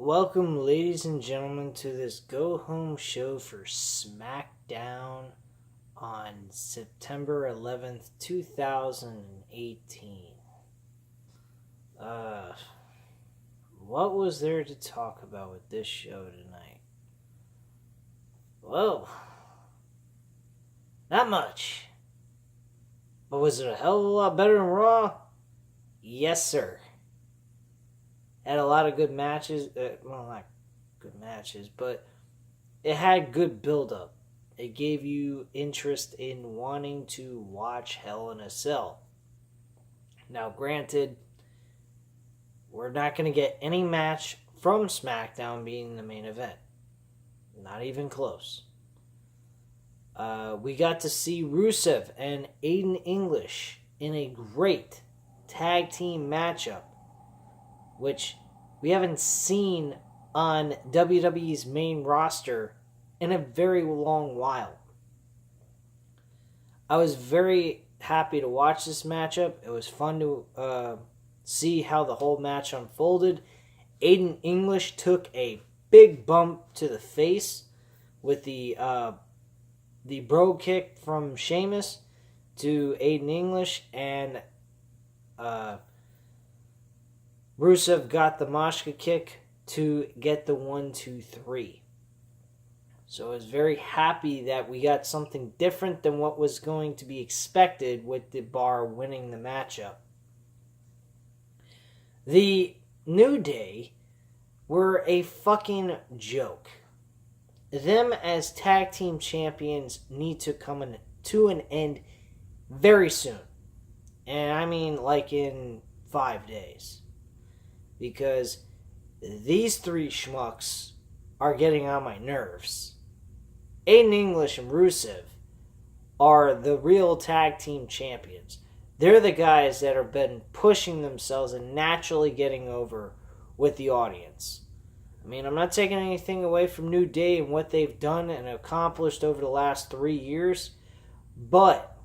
Welcome, ladies and gentlemen, to this go-home show for Smackdown on September 11th, 2018. What was there to talk about with this show tonight? Well, not much. But was it a hell of a lot better than Raw? Yes, sir. Had a lot of good matches. Not good matches, but it had good build-up. It gave you interest in wanting to watch Hell in a Cell. Now, granted, we're not going to get any match from SmackDown being the main event. Not even close. We got to see Rusev and Aiden English in a great tag team matchup, which we haven't seen on WWE's main roster in a very long while. I was very happy to watch this matchup. It was fun to see how the whole match unfolded. Aiden English took a big bump to the face with the bro kick from Sheamus to Aiden English, and Rusev got the Mashka kick to get the 1-2-3. So I was very happy that we got something different than what was going to be expected with the Bar winning the matchup. The New Day were a fucking joke. Them as tag team champions need to come to an end very soon. And I mean like in 5 days. Because these three schmucks are getting on my nerves. Aiden English and Rusev are the real tag team champions. They're the guys that have been pushing themselves and naturally getting over with the audience. I mean, I'm not taking anything away from New Day and what they've done and accomplished over the last 3 years, but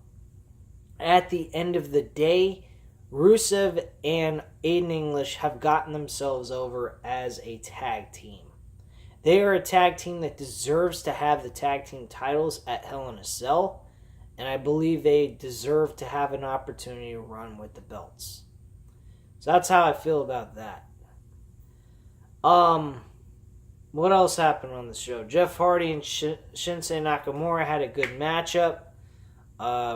at the end of the day, Rusev and Aiden English have gotten themselves over as a tag team. They are a tag team that deserves to have the tag team titles at Hell in a Cell, and I believe they deserve to have an opportunity to run with the belts. So that's how I feel about that. What else happened on the show? Jeff Hardy and Shinsuke Nakamura had a good matchup.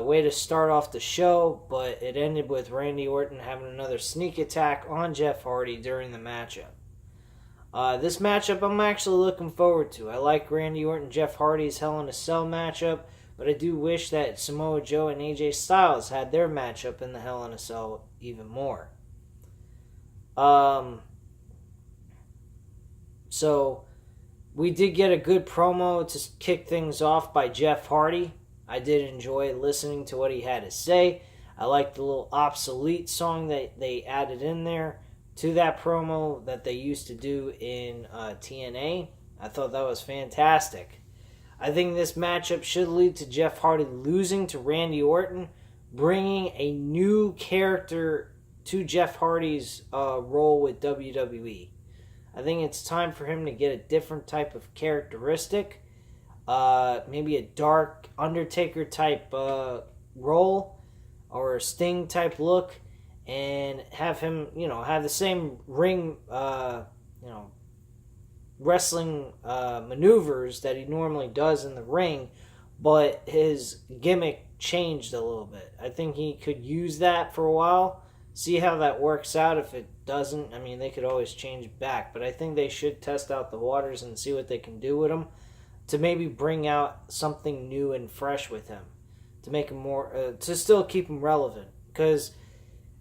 Way to start off the show, but it ended with Randy Orton having another sneak attack on Jeff Hardy during the matchup. This matchup I'm actually looking forward to. I like Randy Orton and Jeff Hardy's Hell in a Cell matchup, but I do wish that Samoa Joe and AJ Styles had their matchup in the Hell in a Cell even more. So, we did get a good promo to kick things off by Jeff Hardy. I did enjoy listening to what he had to say. I liked the little obsolete song that they added in there to that promo that they used to do in TNA. I thought that was fantastic. I think this matchup should lead to Jeff Hardy losing to Randy Orton, bringing a new character to Jeff Hardy's role with WWE. I think it's time for him to get a different type of characteristic. Maybe a dark Undertaker type role or a Sting type look, and have him, have the same ring, wrestling maneuvers that he normally does in the ring, but his gimmick changed a little bit. I think he could use that for a while. See how that works out. If it doesn't, I mean, they could always change it back. But I think they should test out the waters and see what they can do with him to maybe bring out something new and fresh with him to make him more, to still keep him relevant. Because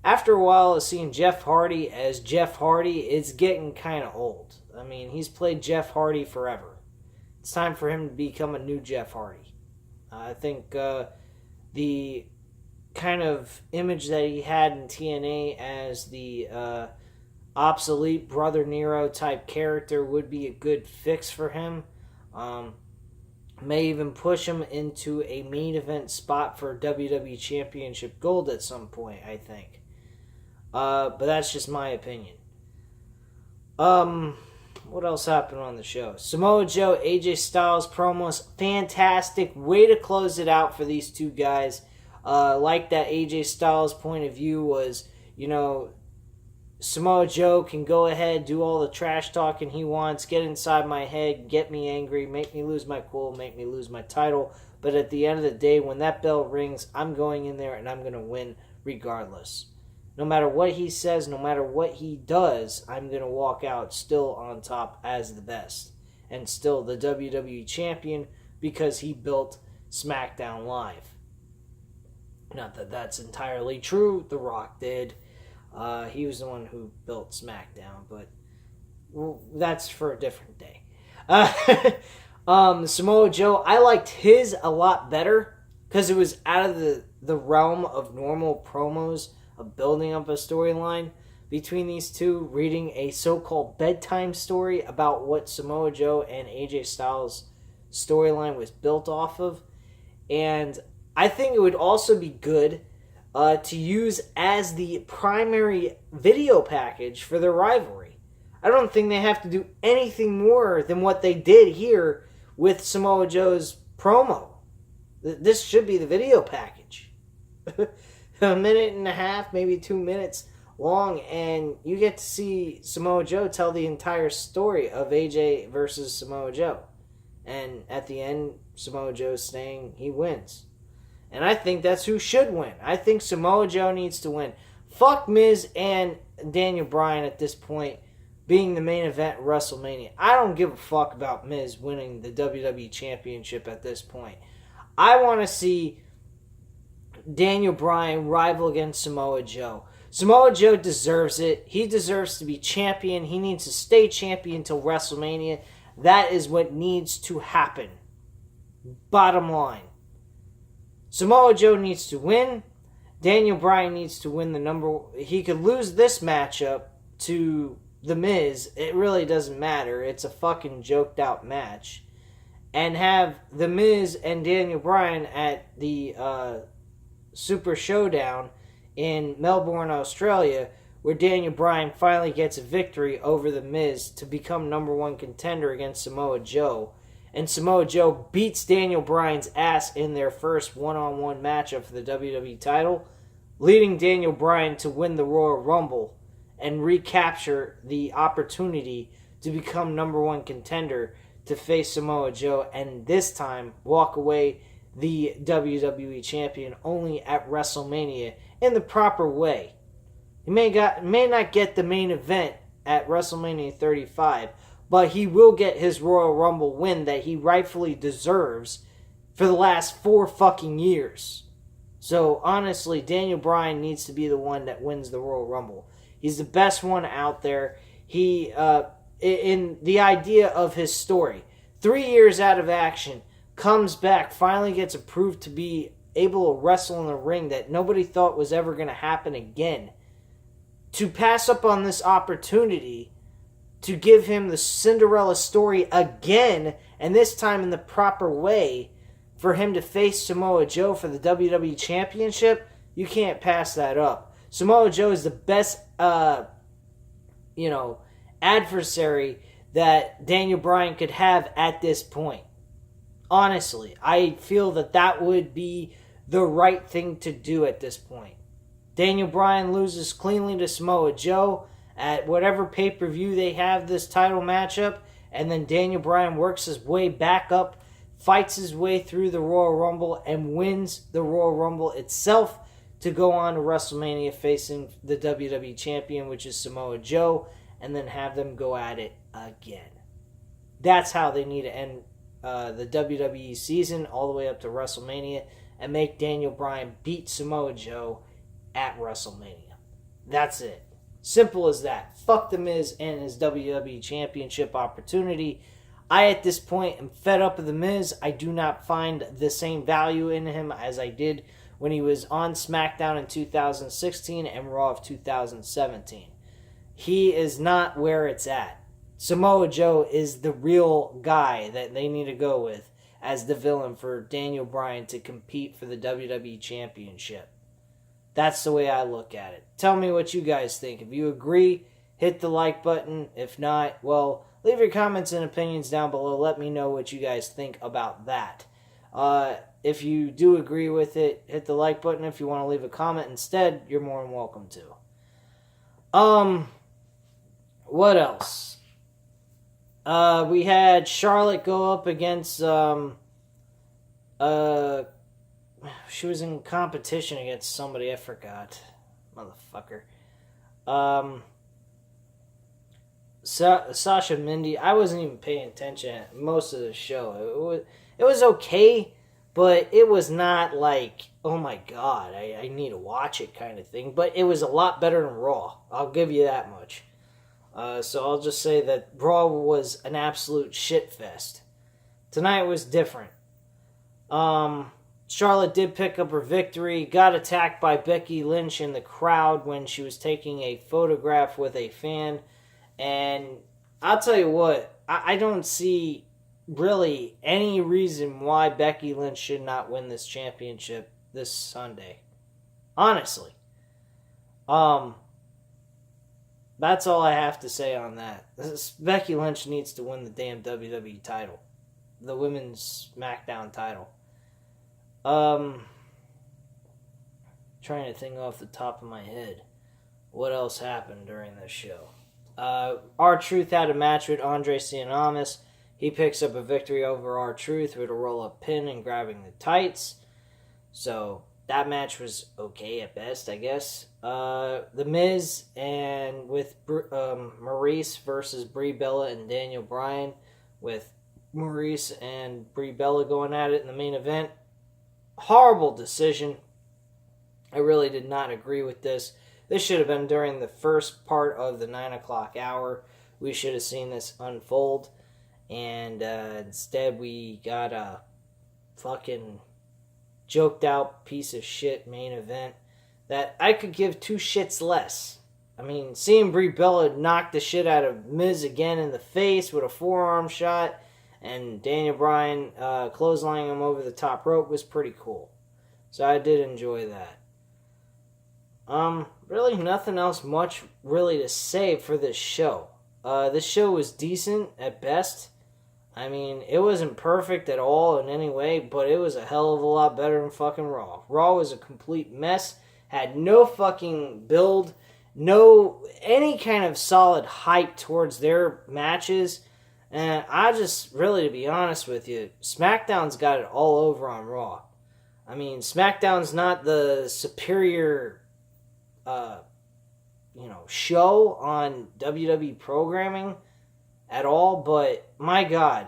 after a while of seeing Jeff Hardy as Jeff Hardy, it's getting kind of old. I mean, he's played Jeff Hardy forever. It's time for him to become a new Jeff Hardy. I think the kind of image that he had in TNA as the obsolete Brother Nero type character would be a good fix for him. May even push him into a main event spot for WWE Championship Gold at some point, I think. But that's just my opinion. What else happened on the show? Samoa Joe, AJ Styles promos. Fantastic. Way to close it out for these two guys. Like that AJ Styles point of view was, Samoa Joe can go ahead, do all the trash talking he wants, get inside my head, get me angry, make me lose my cool, make me lose my title. But at the end of the day, when that bell rings, I'm going in there and I'm going to win regardless. No matter what he says, no matter what he does, I'm going to walk out still on top as the best. And still the WWE Champion because he built Smackdown Live. Not that that's entirely true. The Rock did. He was the one who built SmackDown, but that's for a different day. Samoa Joe, I liked his a lot better because it was out of the realm of normal promos of building up a storyline between these two, reading a so-called bedtime story about what Samoa Joe and AJ Styles' storyline was built off of. And I think it would also be good to use as the primary video package for their rivalry. I don't think they have to do anything more than what they did here with Samoa Joe's promo. This should be the video package. A minute and a half, maybe 2 minutes long, and you get to see Samoa Joe tell the entire story of AJ versus Samoa Joe. And at the end, Samoa Joe's saying he wins. And I think that's who should win. I think Samoa Joe needs to win. Fuck Miz and Daniel Bryan at this point being the main event at WrestleMania. I don't give a fuck about Miz winning the WWE Championship at this point. I want to see Daniel Bryan rival against Samoa Joe. Samoa Joe deserves it. He deserves to be champion. He needs to stay champion until WrestleMania. That is what needs to happen. Bottom line. Samoa Joe needs to win. Daniel Bryan needs to win the number. He could lose this matchup to The Miz. It really doesn't matter. It's a fucking joked out match. And have The Miz and Daniel Bryan at the Super Showdown in Melbourne, Australia, where Daniel Bryan finally gets a victory over The Miz to become number one contender against Samoa Joe. And Samoa Joe beats Daniel Bryan's ass in their first one-on-one matchup for the WWE title, leading Daniel Bryan to win the Royal Rumble and recapture the opportunity to become number one contender to face Samoa Joe, and this time walk away the WWE Champion only at WrestleMania in the proper way. He may not get the main event at WrestleMania 35, but he will get his Royal Rumble win that he rightfully deserves for the last 4 fucking years. So, honestly, Daniel Bryan needs to be the one that wins the Royal Rumble. He's the best one out there. He, in the idea of his story, 3 years out of action, comes back, finally gets approved to be able to wrestle in a ring that nobody thought was ever going to happen again. To pass up on this opportunity to give him the Cinderella story again, and this time in the proper way, for him to face Samoa Joe for the WWE Championship, you can't pass that up. Samoa Joe is the best, adversary that Daniel Bryan could have at this point. Honestly, I feel that would be the right thing to do at this point. Daniel Bryan loses cleanly to Samoa Joe at whatever pay-per-view they have this title matchup, and then Daniel Bryan works his way back up, fights his way through the Royal Rumble, and wins the Royal Rumble itself to go on to WrestleMania facing the WWE Champion, which is Samoa Joe, and then have them go at it again. That's how they need to end the WWE season all the way up to WrestleMania and make Daniel Bryan beat Samoa Joe at WrestleMania. That's it. Simple as that. Fuck The Miz and his WWE Championship opportunity. I, at this point, am fed up with The Miz. I do not find the same value in him as I did when he was on SmackDown in 2016 and Raw of 2017. He is not where it's at. Samoa Joe is the real guy that they need to go with as the villain for Daniel Bryan to compete for the WWE Championship. That's the way I look at it. Tell me what you guys think. If you agree, hit the like button. If not, well, leave your comments and opinions down below. Let me know what you guys think about that. If you do agree with it, hit the like button. If you want to leave a comment instead, you're more than welcome to. What else? We had Charlotte go up against, she was in competition against somebody, I forgot. Motherfucker. Sasha Mindy, I wasn't even paying attention most of the show. It was okay, but it was not like, oh my god, I need to watch it kind of thing. But it was a lot better than Raw. I'll give you that much. So I'll just say that Raw was an absolute shit fest. Tonight was different. Charlotte did pick up her victory, got attacked by Becky Lynch in the crowd when she was taking a photograph with a fan. And I'll tell you what, I don't see really any reason why Becky Lynch should not win this championship this Sunday. Honestly. That's all I have to say on that. Becky Lynch needs to win the damn WWE title. The women's Smackdown title. Trying to think off the top of my head what else happened during this show. R-Truth had a match with Andre Cien. He picks up a victory over R-Truth with a roll-up pin and grabbing the tights. So that match was okay at best, I guess. The Miz and with Maurice versus Brie Bella and Daniel Bryan, with Maurice and Brie Bella going at it in the main event. Horrible decision. I really did not agree with this. This should have been during the first part of the 9 o'clock hour. We should have seen this unfold. And instead we got a fucking joked out piece of shit main event that I could give two shits less. I mean, seeing Brie Bella knock the shit out of Miz again in the face with a forearm shot and Daniel Bryan clotheslining him over the top rope was pretty cool. So I did enjoy that. Really nothing else much really to say for this show. This show was decent at best. I mean, it wasn't perfect at all in any way, but it was a hell of a lot better than fucking Raw. Raw was a complete mess, had no fucking build, no any kind of solid hype towards their matches, and I just, really, to be honest with you, SmackDown's got it all over on Raw. I mean, SmackDown's not the superior show on WWE programming at all, but my god,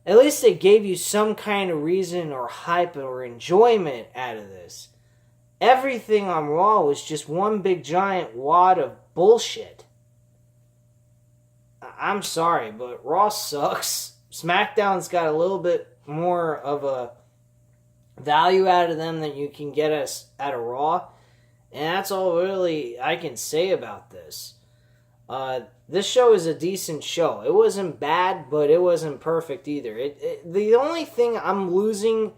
at least they gave you some kind of reason or hype or enjoyment out of this. Everything on Raw was just one big giant wad of bullshit. I'm sorry, but Raw sucks. SmackDown's got a little bit more of a value out of them than you can get us out of Raw. And that's all really I can say about this. This show is a decent show. It wasn't bad, but it wasn't perfect either. The only thing I'm losing,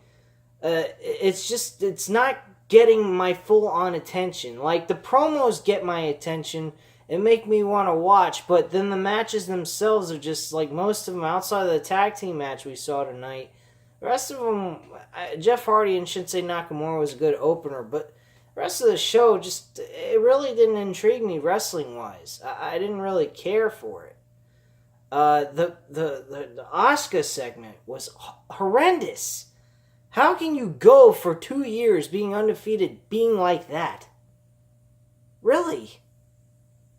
it's not getting my full-on attention. Like, the promos get my attention and make me want to watch, but then the matches themselves are just, like, most of them outside of the tag team match we saw tonight. The rest of them, Jeff Hardy and Shinsuke Nakamura was a good opener, but the rest of the show just, it really didn't intrigue me wrestling-wise. I didn't really care for it. The Asuka segment was horrendous. How can you go for 2 years being undefeated, being like that? Really?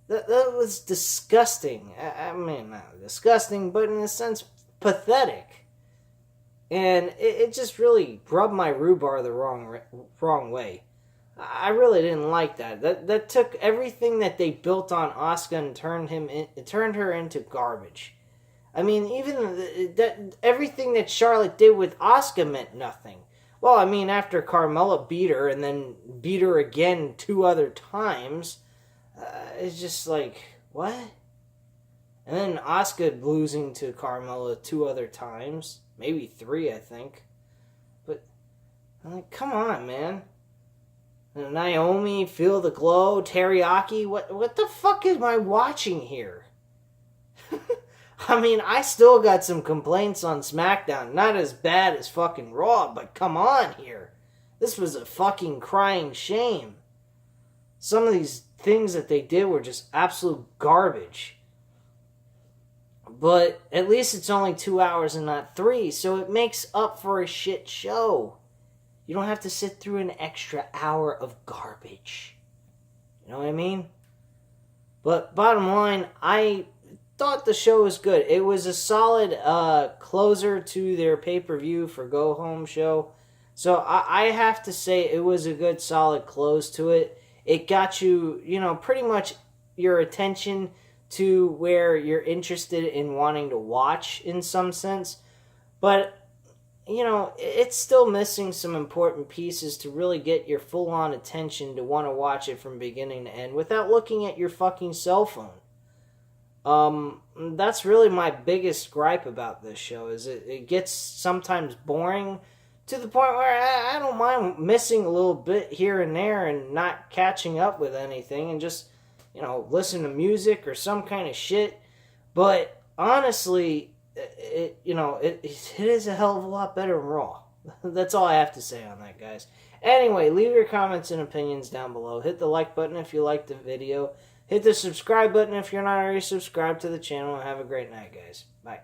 That was disgusting. I mean, not disgusting, but in a sense, pathetic. And it just really rubbed my rhubarb the wrong way. I really didn't like that. That took everything that they built on Asuka and turned her into garbage. I mean, even everything that Charlotte did with Asuka meant nothing. Well, I mean, after Carmella beat her and then beat her again 2 other times, it's just like, what? And then Asuka losing to Carmella 2 other times, maybe 3, I think. But I'm like, come on, man. Naomi, Feel the Glow, Teriyaki. What the fuck am I watching here? I mean, I still got some complaints on SmackDown. Not as bad as fucking Raw, but come on here. This was a fucking crying shame. Some of these things that they did were just absolute garbage. But at least it's only 2 hours and not 3, so it makes up for a shit show. You don't have to sit through an extra hour of garbage. You know what I mean? But bottom line, I thought the show was good. It was a solid closer to their pay-per-view for Go Home show. So I have to say it was a good solid close to it. It got you, pretty much your attention to where you're interested in wanting to watch in some sense. But, it's still missing some important pieces to really get your full-on attention to want to watch it from beginning to end without looking at your fucking cell phone. That's really my biggest gripe about this show, is it gets sometimes boring to the point where I don't mind missing a little bit here and there and not catching up with anything and just, listen to music or some kind of shit. But honestly, it is a hell of a lot better than Raw. That's all I have to say on that, guys. Anyway, leave your comments and opinions down below. Hit the like button if you liked the video. Hit the subscribe button if you're not already subscribed to the channel. And have a great night, guys. Bye.